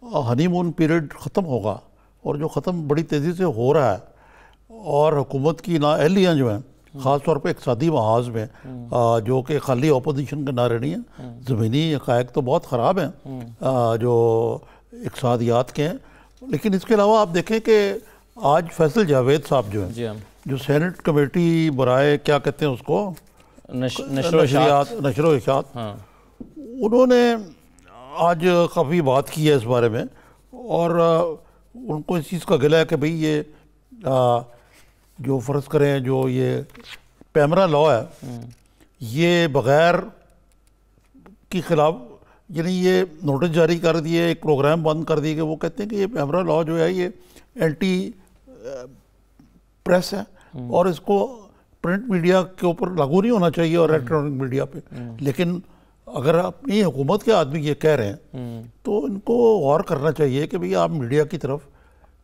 हनीमून पीरियड ख़त्म होगा, और जो ख़त्म बड़ी तेज़ी से हो रहा है, और हुकूमत की नाअहलियाँ जो हैं ख़ास तौर पे इक़्तिसादी महाज में, जो कि खाली अपोजिशन के नारे नहीं हैं, ज़मीनी हक़ाइक़ तो बहुत ख़राब हैं जो इक़्तिसादियात के हैं। लेकिन इसके अलावा आप देखें कि आज फैसल जावेद साहब जो हैं, जो सेनेट कमेटी बराए क्या कहते हैं उसको, नशर इशात, उन्होंने आज काफ़ी बात की है इस बारे में, और उनको इस चीज़ का गिला है कि भाई ये जो फ़र्ज़ करें जो ये पैमरा लॉ है, ये बग़ैर के ख़िलाफ़, यानी ये नोटिस जारी कर दिए, एक प्रोग्राम बंद कर दिए कि वो कहते हैं कि ये पैमरा लॉ जो है ये एंटी प्रेस है और इसको प्रिंट मीडिया के ऊपर लागू नहीं होना चाहिए और इलेक्ट्रॉनिक मीडिया पे। लेकिन अगर अपनी हुकूमत के आदमी ये कह रहे हैं तो इनको गौर करना चाहिए कि भाई आप मीडिया की तरफ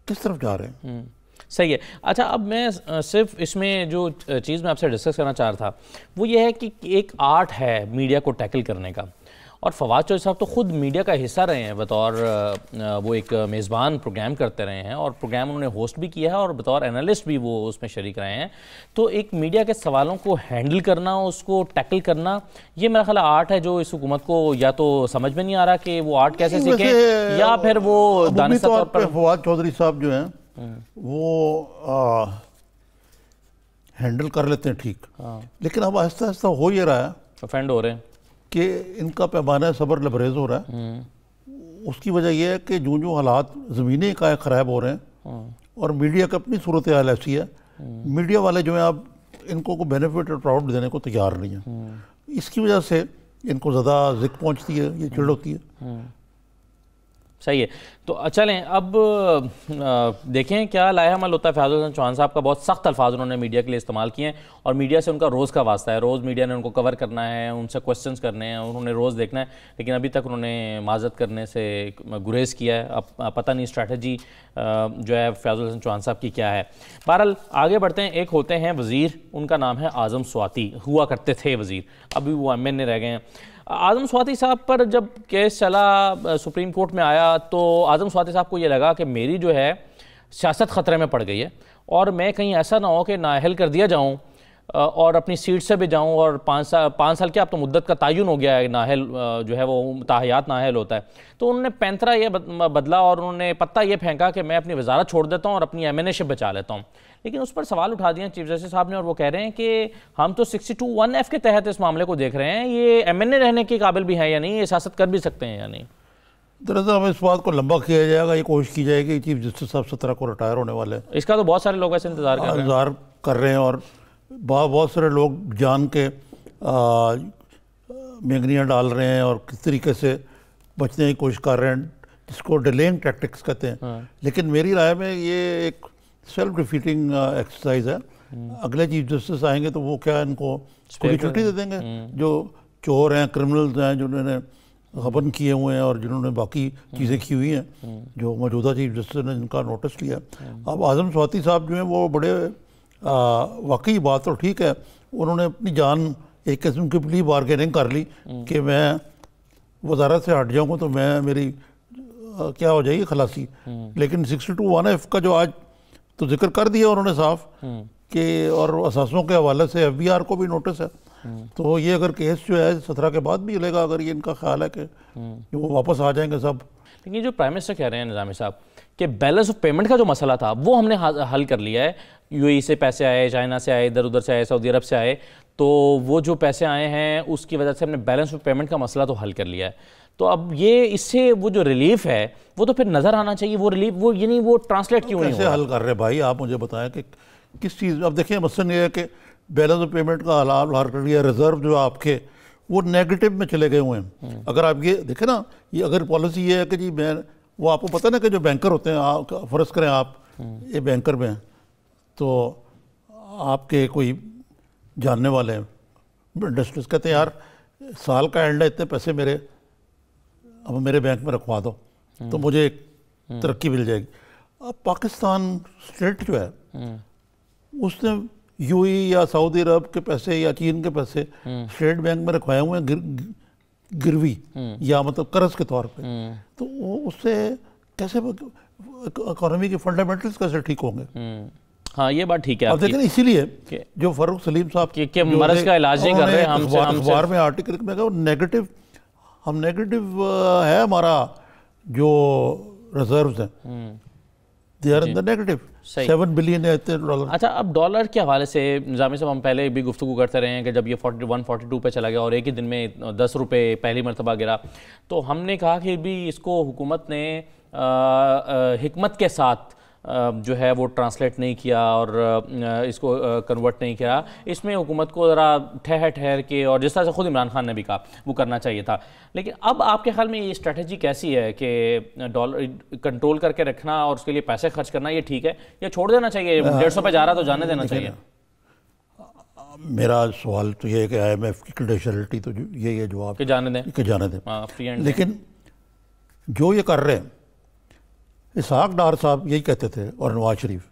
किस तरफ जा रहे हैं। सही है। अच्छा, अब मैं सिर्फ इसमें जो चीज़ मैं आपसे डिस्कस करना चाह रहा था वो ये है कि एक आर्ट है मीडिया को टैकल करने का, और फवाद चौधरी साहब तो ख़ुद मीडिया का हिस्सा रहे हैं, बतौर वो एक मेज़बान प्रोग्राम करते रहे हैं और प्रोग्राम उन्होंने होस्ट भी किया है और बतौर एनालिस्ट भी वो उसमें शरीक रहे हैं। तो एक मीडिया के सवालों को हैंडल करना, उसको टैकल करना, ये मेरा ख्याल आर्ट है जो इस हुकूमत को या तो समझ में नहीं आ रहा कि वो आर्ट कैसे सीखें, या फिर वो दानिशा तौर पर। फवाद चौधरी साहब जो हैं वो हैंडल कर लेते हैं ठीक, लेकिन अब आहिस्ता आहिस्ता हो ये रहा है, ऑफेंड हो रहे हैं कि इनका पैमाना सब्र लबरेज हो रहा है। उसकी वजह यह है कि जो हालात ज़मीनी का ख़राब हो रहे हैं और मीडिया की अपनी सूरत हाल ऐसी है, मीडिया वाले जो हैं अब इनको को बेनिफिट और प्राउड देने को तैयार नहीं है। इसकी वजह से इनको ज़्यादा ज़िक पहुँचती है, ये चिड़ होती है। सही है। तो चलें अब देखें क्या लाहेअमल होता है। फयाजुल हसन चौहान साहब का बहुत सख्त अल्फाज उन्होंने मीडिया के लिए इस्तेमाल किए हैं और मीडिया से उनका रोज़ का वास्ता है, रोज़ मीडिया ने उनको कवर करना है, उनसे क्वेश्चंस करने हैं, उन्होंने रोज़ देखना है, लेकिन अभी तक उन्होंने माजरत करने से गुरेज़ किया है। अब पता नहीं स्ट्रैटेजी जो है फयाजुल हसन चौहान साहब की क्या है। बहरहाल आगे बढ़ते हैं। एक होते हैं वज़ीर, उनका नाम है आज़म स्वाति, हुआ करते थे वज़ीर, अभी वो MN रह गए हैं। आज़म स्वाति साहब पर जब केस चला सुप्रीम कोर्ट में आया तो आज़म स्वाति साहब को ये लगा कि मेरी जो है सियासत ख़तरे में पड़ गई है और मैं कहीं ऐसा ना हो कि नाअहल कर दिया जाऊं और अपनी सीट से भी जाऊं, और 5 साल की अब तो मुद्दत का तयन हो गया है, नाअहल जो है वो ताहयात नाअहल होता है। तो उन्होंने पैंतरा ये बदला और उन्होंने पत्ता ये फेंका कि मैं अपनी वजारत छोड़ देता हूँ और अपनी MNA-शिप बचा लेता हूँ। लेकिन उस पर सवाल उठा दिया चीफ जस्टिस साहब ने और वो कह रहे हैं कि हम तो 62(1)F के तहत इस मामले को देख रहे हैं, ये MNA रहने के काबिल भी है या नहीं, ये सियासत कर भी सकते हैं या नहीं। दरअसल हमें इस बात को लंबा किया जाएगा, ये कोशिश की जाएगी। चीफ जस्टिस साहब 17 को रिटायर होने वाले हैं, इसका तो बहुत सारे लोग ऐसे इंतजार कर रहे हैं और बहुत सारे लोग जान के मेंगनियाँ डाल रहे हैं और किस तरीके से बचने की कोशिश कर रहे हैं, जिसको डिलेइंग टैक्टिक्स कहते हैं। लेकिन मेरी राय में ये एक सेल्फ डिफीटिंग एक्सरसाइज है। अगले चीफ जस्टिस आएंगे तो वो क्या इनको खुली छुट्टी दे देंगे? जो चोर हैं, क्रिमिनल्स हैं, जिन्होंने गबन किए हुए हैं और जिन्होंने बाकी चीज़ें की हुई हैं, जो मौजूदा चीफ जस्टिस ने जिनका नोटिस लिया। अब आज़म स्वाति साहब जो हैं वो बड़े वाकई बात तो ठीक है, उन्होंने अपनी जान एक किस्म की प्ली बार्गेनिंग कर ली कि मैं वजारत से हट जाऊँगा तो मैं मेरी क्या हो जाएगी खलासी। लेकिन 62(1)(f) का जो आज तो जिक्र कर दिया उन्होंने साफ कि और असासों के हवाले से FBR को भी नोटिस है। तो ये अगर केस जो है 17 के बाद भी चलेगा, अगर ये इनका ख्याल है कि वो वापस आ जाएंगे सब। लेकिन जो प्राइम मिनिस्टर कह रहे हैं निज़ामी साहब कि बैलेंस ऑफ पेमेंट का जो मसला था वो हमने हल कर लिया है, UAE से पैसे आए, चाइना से आए, इधर उधर से आए, सऊदी अरब से आए, तो वो जो पैसे आए हैं उसकी वजह से हमने बैलेंस ऑफ पेमेंट का मसला तो हल कर लिया है। तो अब ये इससे वो जो रिलीफ है वो तो फिर नज़र आना चाहिए, वो रिलीफ वो यानी वो ट्रांसलेट क्यों नहीं हो रहा? कैसे हल कर रहे भाई, आप मुझे बताएं कि किस चीज़। अब देखिए मसलन ये है कि बैलेंस ऑफ पेमेंट का हल कर लिया, रिजर्व जो आपके वो नेगेटिव में चले गए हुए हैं। अगर आप ये देखें ना, ये अगर पॉलिसी ये है कि जी मैं वो आपको पता ना कि जो बैंकर होते हैं, फ़र्ज़ करें आप ये बैंकर में हैं तो आपके कोई जानने वाले हैं इंडस्ट्रीज, कहते हैं यार साल का एंड है, इतने पैसे मेरे अब मेरे बैंक में रखवा दो तो मुझे एक तरक्की मिल जाएगी। अब पाकिस्तान स्टेट जो है उसने UAE या सऊदी अरब के पैसे या चीन के पैसे स्टेट बैंक में रखवाए हुए हैं गिरवी या मतलब कर्ज के तौर पे, तो वो उससे कैसे इकोनॉमी के फंडामेंटल्स कैसे ठीक होंगे? हाँ ये बात ठीक है। अब देखिए इसीलिए जो फारूक सलीम साहब के मर्ज का इलाज नहीं कर रहे हैं, अखबार में आर्टिकल में कहा नेगेटिव, हम नेगेटिव है हमारा जो रिजर्व्स हैं they are in the negative, 7 billion है $. अच्छा, अब डॉलर के हवाले से निज़ामी साहब हम पहले भी गुफ्तगू करते रहे हैं कि जब ये 41-42 पे चला गया और एक ही दिन में 10 रुपये पहली मरतबा गिरा, तो हमने कहा कि भी इसको हुकूमत ने हिकमत के साथ जो है वो ट्रांसलेट नहीं किया और इसको कन्वर्ट नहीं किया। इसमें हुकूमत को ज़रा ठहर के और जिस तरह से ख़ुद इमरान खान ने भी कहा वो करना चाहिए था। लेकिन अब आपके ख्याल में ये स्ट्रेटजी कैसी है कि डॉलर कंट्रोल करके रखना और उसके लिए पैसे खर्च करना ये ठीक है या छोड़ देना चाहिए? 150 पे जा रहा तो जाने देना चाहिए? मेरा सवाल तो ये है कि IMF की क्रेडेंशियलिटी तो यही है जवाब कि जाने दें, कि जाने दें। लेकिन जो ये कर रहे हैं, इसहाक डार साहब यही कहते थे और नवाज शरीफ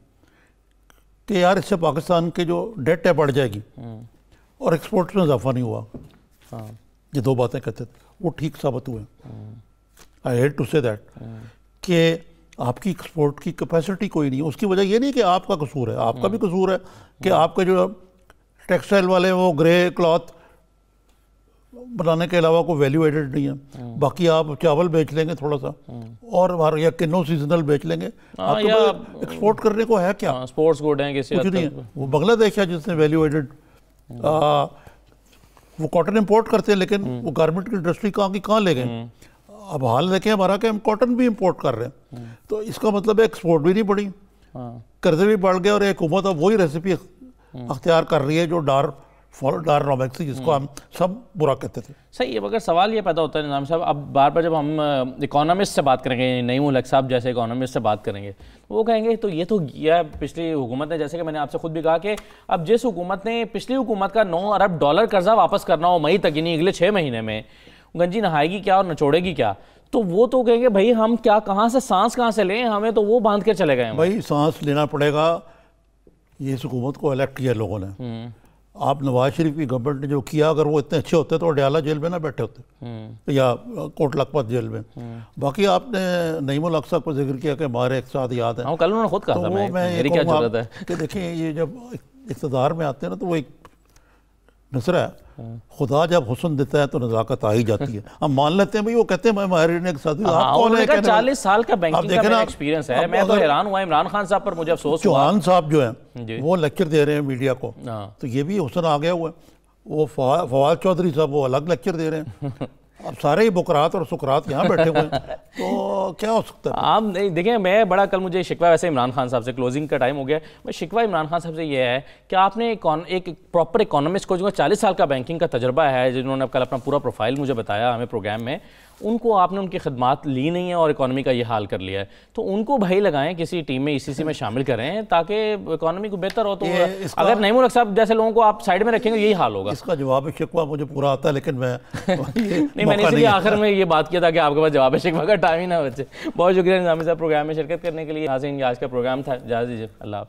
कि यार इससे पाकिस्तान के जो डेट है बढ़ जाएगी और एक्सपोर्ट में इजाफा नहीं हुआ। ये दो बातें कहते थे, वो ठीक साबित हुए। I hate to say that कि आपकी एक्सपोर्ट की कैपेसिटी कोई नहीं है। उसकी वजह ये नहीं कि आपका कसूर है, आपका भी कसूर है कि आपके जो टेक्सटाइल वाले वो ग्रे क्लॉथ बनाने के अलावा कोई वैल्यू एडेड नहीं है। बाकी आप चावल बेच लेंगे थोड़ा सा और हमारे या किन्नो सीजनल बेच लेंगे, आपको एक्सपोर्ट करने को है क्या? स्पोर्ट्स गुड हैं किसी कुछ नहीं है। वो बांग्लादेश है जिसने वैल्यू एडेड, वो कॉटन इंपोर्ट करते हैं लेकिन वो गारमेंट की इंडस्ट्री कहाँ की कहाँ ले गए। अब हाल देखें हमारा कि हम कॉटन भी इंपोर्ट कर रहे हैं, तो इसका मतलब है एक्सपोर्ट भी नहीं बढ़ी, कर्जे भी बढ़ गए और हुकूमत अब वही रेसिपी अख्तियार कर रही है जो डारनॉमिक्स जिसको हम सब बुरा कहते थे। सही है, मगर सवाल ये पैदा होता है निज़ाम साहब, अब बार बार जब हम इकोनॉमिस्ट से बात करेंगे, नईम उल हक साहब जैसे इकोनॉमिस्ट से बात करेंगे तो वो कहेंगे तो ये तो किया पिछली हुकूमत ने, जैसे कि मैंने आपसे खुद भी कहा कि अब जिस हुकूमत ने पिछली हुकूमत का $9 अरब कर्जा वापस करना हो मई तक, यानी अगले 6 महीने में, गंजी नहाएगी क्या और नचोड़ेगी क्या, तो वो तो कहेंगे भाई हम क्या कहाँ से सांस कहाँ से लें, हमें तो वो बांध के चले गए। भाई सांस लेना पड़ेगा, ये इस हुकूमत को इलेक्ट किया लोगों ने। आप नवाज शरीफ की गवर्नमेंट ने जो किया, अगर वो इतने अच्छे होते तो अडयाला जेल में ना बैठे होते या कोट लखपत जेल में। बाकी आपने नईम उल हक साहब को जिक्र किया कि हमारे एक साथ याद है, कल उन्होंने खुद कहा था, मेरी क्या जरूरत है कि देखिए ये जब इक़्तिदार में आते हैं ना तो वो एक नसरा है, खुदा जब हुस्न देता है तो नज़ाकत आ ही जाती है। हम मान लेते हैं भाई, वो कहते हैं मैं माहिरीन के साथ 40 साल का बैंकिंग का एक्सपीरियंस है। मैं तो हैरान हुआ इमरान खान साहब पर, मुझे अफसोस हुआ। चौहान साहब जो है वो लेक्चर दे रहे हैं मीडिया को, तो ये भी हुस्न आ गया हुआ है। वो फवाद चौधरी साहब वो अलग लेक्चर दे रहे हैं। अब सारे ही बुकरात और सुकरात यहाँ बैठे हुए हैं, तो क्या हो सकता है? आप नहीं देखें, मैं बड़ा कल मुझे शिकवा, वैसे इमरान खान साहब से क्लोजिंग का टाइम हो गया, मैं शिकवा इमरान खान साहब से ये है कि आपने एक प्रॉपर इकोनॉमिस्ट को जो 40 साल का बैंकिंग का तजर्बा है, जिन्होंने कल अपना पूरा प्रोफाइल मुझे बताया हमें प्रोग्राम में, उनको आपने उनकी खदमात ली नहीं है और इकोनॉमी का ये हाल कर लिया है, तो उनको भाई लगाएं किसी टीम में, ECC में शामिल करें ताकि इकोनॉमी को बेहतर हो। तो अगर नईम उल हक साहब जैसे लोगों को आप साइड में रखेंगे यही हाल होगा। इसका जवाब शिकवा मुझे पूरा आता है, लेकिन मैं नहीं, मैंने इसलिए आखिर में ये बात किया था कि आपके पास जवाब शिकवा का टाइम ही ना बचे। बहुत शुक्रिया निज़ामी साहब प्रोग्राम में शिरकत करने के लिए। नाज़रीन, आज का प्रोग्राम था, इजाज़त दीजिए, अल्लाह।